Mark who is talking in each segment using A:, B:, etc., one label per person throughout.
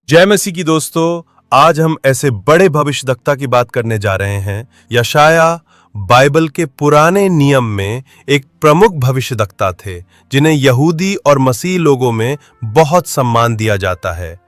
A: जय मसीह की दोस्तों। आज हम ऐसे बड़े भविष्यद्वक्ता की बात करने जा रहे हैं। यशाया बाइबल के पुराने नियम में एक प्रमुख भविष्यद्वक्ता थे जिन्हें यहूदी और मसीह लोगों में बहुत सम्मान दिया जाता है।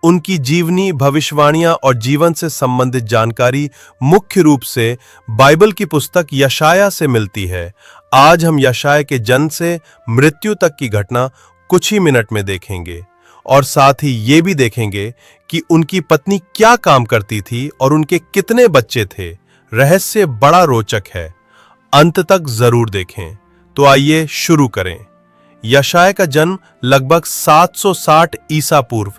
A: उनकी जीवनी, भविष्यवाणियां और जीवन से संबंधित जानकारी मुख्य रूप से बाइबल की पुस्तक यशाया से मिलती है। आज हम यशाया के जन्म से मृत्यु तक की घटना कुछ ही मिनट में देखेंगे और साथ ही ये भी देखेंगे कि उनकी पत्नी क्या काम करती थी और उनके कितने बच्चे थे। रहस्य बड़ा रोचक है, अंत तक जरूर देखें। तो आइए शुरू करें। यशाया का जन्म लगभग 760 ईसा पूर्व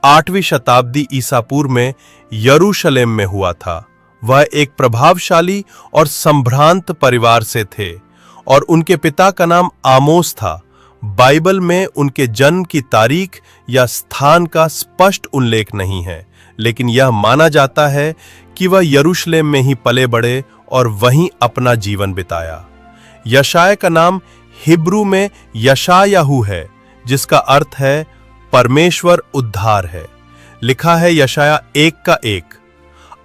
A: 8वीं शताब्दी ईसा पूर्व में यरूशलेम में हुआ था। वह एक प्रभावशाली और संभ्रांत परिवार से थे और उनके पिता का नाम आमोस था। बाइबल में उनके जन्म की तारीख या स्थान का स्पष्ट उल्लेख नहीं है, लेकिन यह माना जाता है कि वह यरूशलेम में ही पले बढ़े और वहीं अपना जीवन बिताया। यशाया का नाम हिब्रू में यशायाहू है, जिसका अर्थ है परमेश्वर उद्धार है। लिखा है यशाया 1 का 1।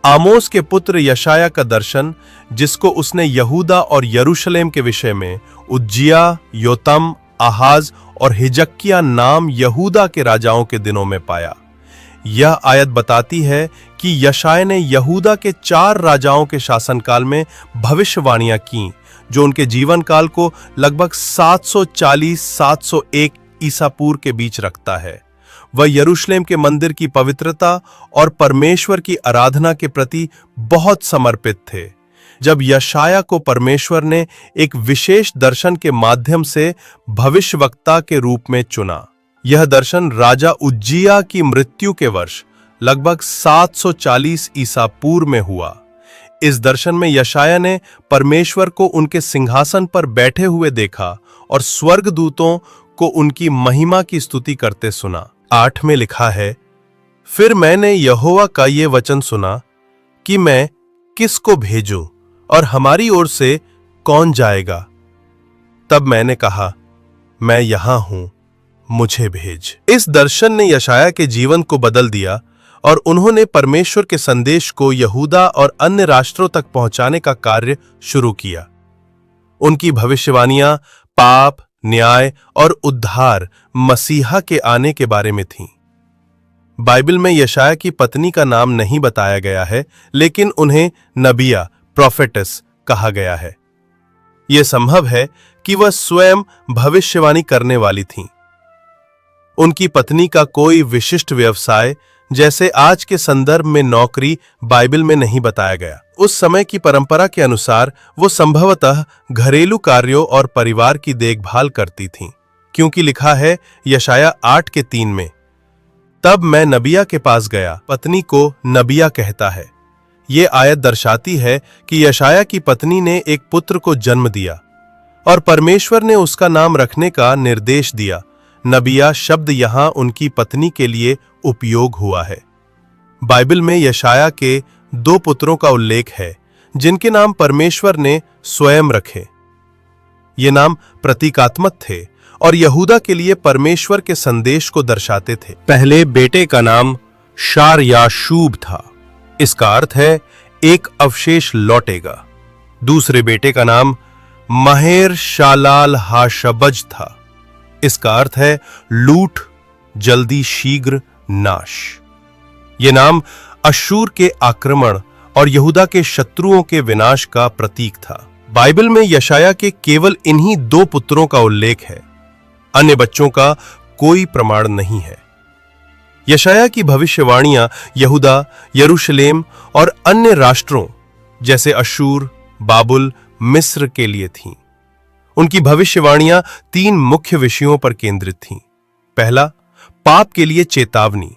A: आमोस के पुत्र यशाया का दर्शन, जिसको उसने यहूदा और यरूशलेम के विषय में उज्जिया, योतम, आहाज और हिजकिय्याह नाम यहूदा के राजाओं के दिनों में पाया। यह आयत बताती है कि यशाया ने यहूदा के 4 राजाओं के शासनकाल में भविष्यवाणियां की, जो उनके जीवन काल को लगभग 740-701 ईसा पूर्व के बीच रखता है। वह यरूशलेम के मंदिर की पवित्रता और परमेश्वर की आराधना के प्रति बहुत समर्पित थे। जब यशाया को परमेश्वर ने एक विशेष दर्शन के माध्यम से भविष्यवक्ता के रूप में चुना। यह दर्शन राजा उज्जिया की मृत्यु के वर्ष लगभग 740 ईसा पूर्व में हुआ। इस दर्शन में यशाया ने परमेश्वर को उनके सिंहासन पर बैठे हुए देखा और स्वर्गदूतों को उनकी महिमा की स्तुति करते सुना। 8 में लिखा है, फिर मैंने यहोवा का ये वचन सुना कि मैं किसको भेजूं और हमारी ओर से कौन जाएगा। तब मैंने कहा, मैं यहां हूं, मुझे भेज। इस दर्शन ने यशाया के जीवन को बदल दिया और उन्होंने परमेश्वर के संदेश को यहूदा और अन्य राष्ट्रों तक पहुंचाने का कार्य शुरू किया। उनकी भविष्यवाणियां पाप, न्याय और उद्धार मसीहा के आने के बारे में थीं। बाइबल में यशाया की पत्नी का नाम नहीं बताया गया है, लेकिन उन्हें नबिया, प्रोफेटस कहा गया है। यह संभव है कि वह स्वयं भविष्यवाणी करने वाली थीं। उनकी पत्नी का कोई विशिष्ट व्यवसाय, जैसे आज के संदर्भ में नौकरी, बाइबल में नहीं बताया गया। उस समय की परंपरा के अनुसार वो संभवतः घरेलू कार्यों और परिवार की देखभाल करती थीं, क्योंकि लिखा है यशाया 8 के 3 में, तब मैं नबिया के पास गया। पत्नी को नबिया कहता है। ये आयत दर्शाती है कि यशाया की पत्नी ने एक पुत्र को जन्म दिया और परमेश्वर ने उसका नाम रखने का निर्देश दिया। नबिया शब्द यहां उनकी पत्नी के लिए उपयोग हुआ है। बाइबल में यशाया के 2 पुत्रों का उल्लेख है, जिनके नाम परमेश्वर ने स्वयं रखे। ये नाम प्रतीकात्मक थे और यहूदा के लिए परमेश्वर के संदेश को दर्शाते थे। पहले बेटे का नाम शार-याशूब था। इसका अर्थ है एक अवशेष लौटेगा। दूसरे बेटे का नाम महेर शालाल हाशबज था। इसका अर्थ है लूट, जल्दी, शीघ्र नाश। ये नाम अश्शूर के आक्रमण और यहूदा के शत्रुओं के विनाश का प्रतीक था। बाइबल में यशाया के केवल इन्हीं 2 पुत्रों का उल्लेख है। अन्य बच्चों का कोई प्रमाण नहीं है। यशाया की भविष्यवाणियां यहूदा, यरूशलेम और अन्य राष्ट्रों जैसे अश्शूर, बाबुल, मिस्र के लिए थीं। उनकी भविष्यवाणियां 3 मुख्य विषयों पर केंद्रित थीं। पहला, पाप के लिए चेतावनी।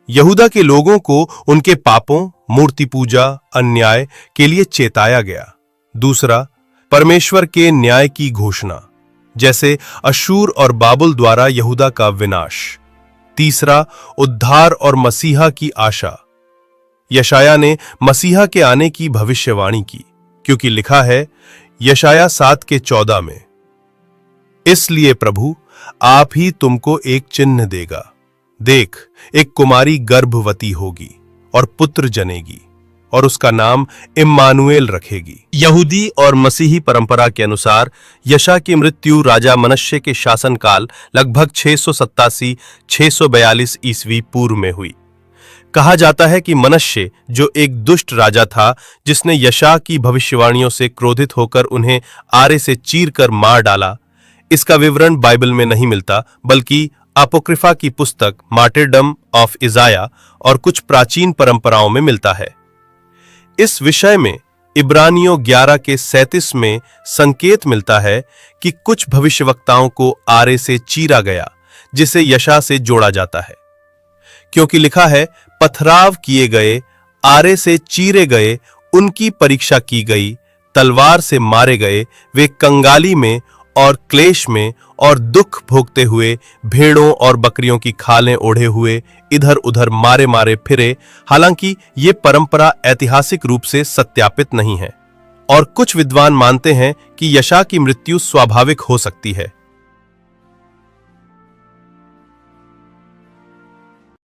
A: यहूदा के लोगों को उनके पापों, मूर्ति पूजा, अन्याय के लिए चेताया गया। दूसरा, परमेश्वर के न्याय की घोषणा, जैसे अश्शूर और बाबुल द्वारा यहूदा का विनाश। तीसरा, उद्धार और मसीहा की आशा। यशाया ने मसीहा के आने की भविष्यवाणी की, क्योंकि लिखा है यशाया 7 के 14 में, इसलिए प्रभु आप ही तुमको एक चिन्ह देगा, देख, एक कुमारी गर्भवती होगी और पुत्र जनेगी और उसका नाम इम्मानुएल रखेगी। यहूदी और मसीही परंपरा के अनुसार यशा की मृत्यु राजा मनश्शे के शासनकाल लगभग 687-642 ईस्वी पूर्व में हुई। कहा जाता है कि मनश्शे, जो एक दुष्ट राजा था जिसने यशा की भविष्यवाणियों से क्रोधित होकर उन्हें आरे से चीरकर मार डाला, इसका विवरण बाइबल में नहीं मिलता, बल्कि अपोक्रिफा की पुस्तक मार्टिरडम ऑफ इजाया और कुछ प्राचीन परंपराओं में मिलता है। इस विषय में इब्रानियों 11 के 37 में संकेत मिलता है कि कुछ भविष्यवक्ताओं को आरे से चीरा गया, जिसे यशा से जोड़ा जाता है, क्योंकि लिखा है, पथराव किए गए, आरे से चीरे गए, उनकी परीक्षा की गई, तलवार से मारे गए, वे कंगाली में और क्लेश में और दुख भोगते हुए भेड़ों और बकरियों की खालें ओढ़े हुए इधर उधर मारे मारे फिरे। हालांकि ये परंपरा ऐतिहासिक रूप से सत्यापित नहीं है और कुछ विद्वान मानते हैं कि यशा की मृत्यु स्वाभाविक हो सकती है,